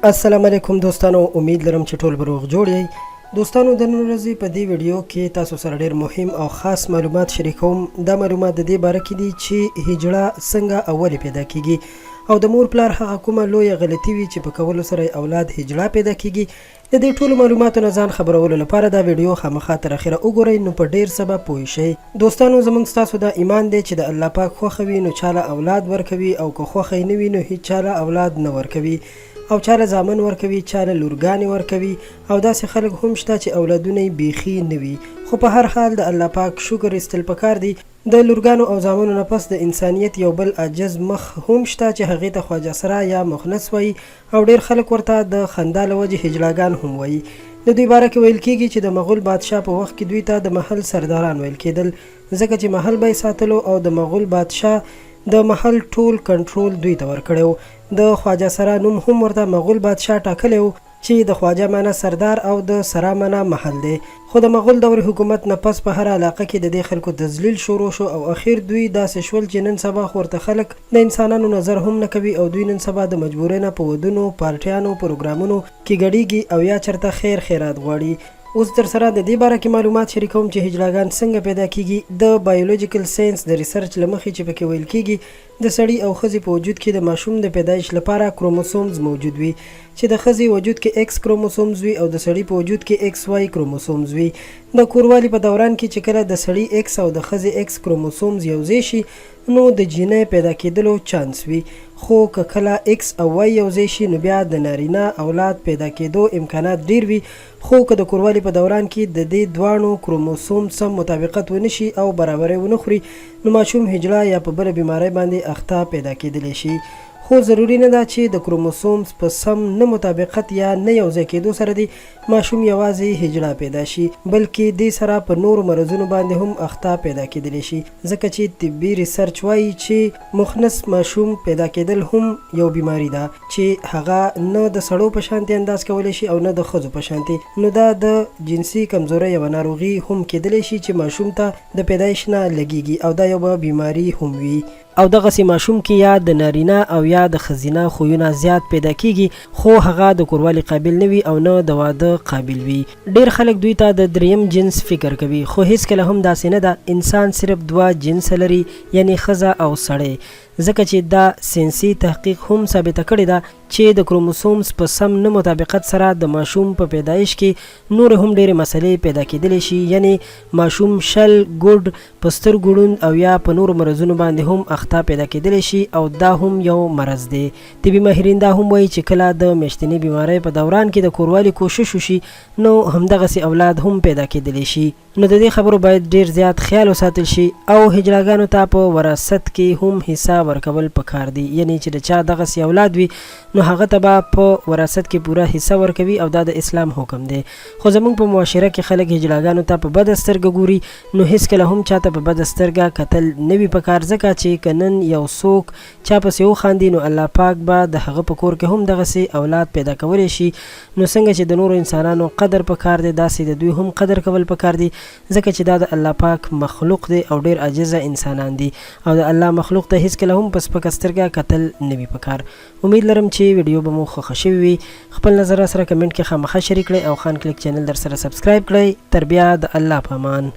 السلام علیکم دوستانو، امید لرم چې ټول به روغ جوړ یې. دوستانو د نن ورځې په دې ویډیو کې تاسو سره ډېر مهم او خاص معلومات شریکوم. دا معلومات د دې باره کې دي چې هجړه څنګه اولې پیدا کیږي او د مور پلار هغه کومه لویه غلطي وي چې په کولو سره اولاد هجړه پیدا کیږي. د دې ټولو معلوماتو نه ځان خبرولو لپاره دا ویډیو خامخا تر اخره وګورئ، نو په ډېر څه به پوه شئ. دوستانو زموږ ستاسو دا ایمان دی چې د الله پاک خوښه وي نو چاله اولاد ورکوي، او که خوښه نه وي نو هیڅ چاله اولاد نه ورکوي، او چاله زامن ورکوي، چاله لورګانې ورکوي، او داسې خلک هم شته چې اولادونه یې بیخي نه وي. خو په هر حال د الله پاک شکر ایستل پکار دی. د لورګانو او زامنو نه پس د انسانیت یو بل عجز مخ هم شته چې هغې ته خواجه سرا یا مخنث وایي، او ډېر خلک ورته د خندا له وجې هجړاګان هم وایي. د دوی باره کې ویل کېږي چې د مغول بادشاه په وخت کې دوی ته د محل سرداران ویل کېدل، ځکه چې محل به یې ساتلو او د مغول بادشاه د محل ټول کنټرول دوی ته ورکړی و. د خواجه سرا نوم هم ورته مغول بادشاه ټاکلی و چې د خواجه معنا سردار او د سرا معنا محل دی. خو د مغول دور حکومت نه پس په هر علاقه کې د دې خلکو تذلیل شروع شو، او اخیر دوی داسې شول چې نن سبا ورته خلک د انسانانو نظر هم نه کوي، او دوی نن سبا د مجبورۍ نه په ودونو، پارټیانو، پروګرامونو کې ګډیږي او یا چرته خیر خیرات غواړي. اوس در سره د دې باره کې معلومات شریکوم چې هجړاګان څنګه پیدا کیږي. د بایولوژیکل ساينس د ریسرچ له مخې چې پکې ویل کیږي د سړي او ښځې په وجود کې د ماشوم د پیدایش لپاره کروموسومز موجود وي، چې د ښځې وجود کې ایکس کروموسومز وي او د سړي په وجود کې ایکس واي کروموسومز وي. د کوروالي په دوران کې چې کله د سړي ایکس او د ښځې ایکس کروموسومز یوځای شي نو د جینۍ پیدا کېدلو چانس وي. خو که کله ایکس او واي یوځای شي نو بیا د نارینه اولاد پیدا کېدو امکانات ډیر وي. خو که د کوروالي په دوران کې د دې دواړو کروموسوم سم مطابقت ونه شي او برابرۍ ونه خوري نو ماشوم هجړه یا په بله بیمارۍ باندې اخته پیدا کېدلی شي. خو ضروري نه ده چې د کروموسومز په سم نه مطابقت یا نه یوځای کېدو سره دی ماشوم یوازې هجړه پیدا شي، بلکې دې سره په نورو مرضونو باندې هم اخته پیدا کېدلی شي، ځکه چې طبي ریسرچ وایي چې مخنث ماشوم پیدا کېدل هم یو بیماری ده چې هغه نه د سړو په شانتي انداز کولی شي او نه د ښځو په شانتي. نو دا د جنسي کمزورۍ یوه ناروغي هم کېدلی شي چې ماشوم ته د پیدایش نه لګیږي، او دا یوه بیماری هم وي. او دغسې ماشوم کې یا د نارینه او یا د ښځینه خویونه زیات پیدا کیږي، خو هغه د کوروالي قابل نه وي او نه د واده قابل وي. ډیر خلک دوی ته د دریم جنس فکر کوي، خو هیڅکله هم داسې نه ده. انسان صرف دوه جنس لري، یعنی ښځه او سړی، ځکه چې دا ساینسي تحقیق هم ثابته کړې ده چې د کروموسومز په سم نه مطابقت سره د ماشوم په پیدایش کې نور هم ډېرې مسلې پیدا کېدلی شي، یعنی ماشوم شل، ګوډ، په سترګو ړوند او یا په نورو مرضونو باندې هم اخته پیدا کېدلی شي، او دا هم یو مرض دی. طبي ماهرین دا هم وایي چې کله د میاشتنۍ بیمارۍ په دوران کې د کوروالي کوشش وشي نو همدغسې اولاد هم پیدا کېدلی شي. نو د دې خبرو باید ډیر زیات خیال وساتل شي، او هجړاګانو ته په وراثت کې هم حصه ورکول پکار دي، یعنی چې د چا دغسې اولاد وي نو هغه ته به په وراثت کې پوره حصه ورکوي، او دا د اسلام حکم دی. خو زموږ په معاشره کې خلک هجړاګانو ته په بده سترګه ګوري، نو هیڅکله هم چاته په بده سترګه کتل نه وي پکار، ځکه چې که نن یو څوک چا پسې وخاندي نو الله پاک به د هغه په کور کې هم دغسې اولاد پیدا کولی شي. نو څنګه چې د نورو انسانانو قدر پکار دی داسې د دوی هم قدر کول پکار دی، ځکه چې دا د الله پاک مخلوق دی او ډیر عاجزه انسانان دي، او د الله مخلوق ته هیڅکله هم په سپکه سترګه کتل نه وي پکار. امید لرم چې ویډیو به مو خوښه شوې وي. خپل نظر سره کمنټ کې خامخا شریک کړئ او خان کلیک چینل در سره سبسکرایب کړئ. تر بیا د الله په امان.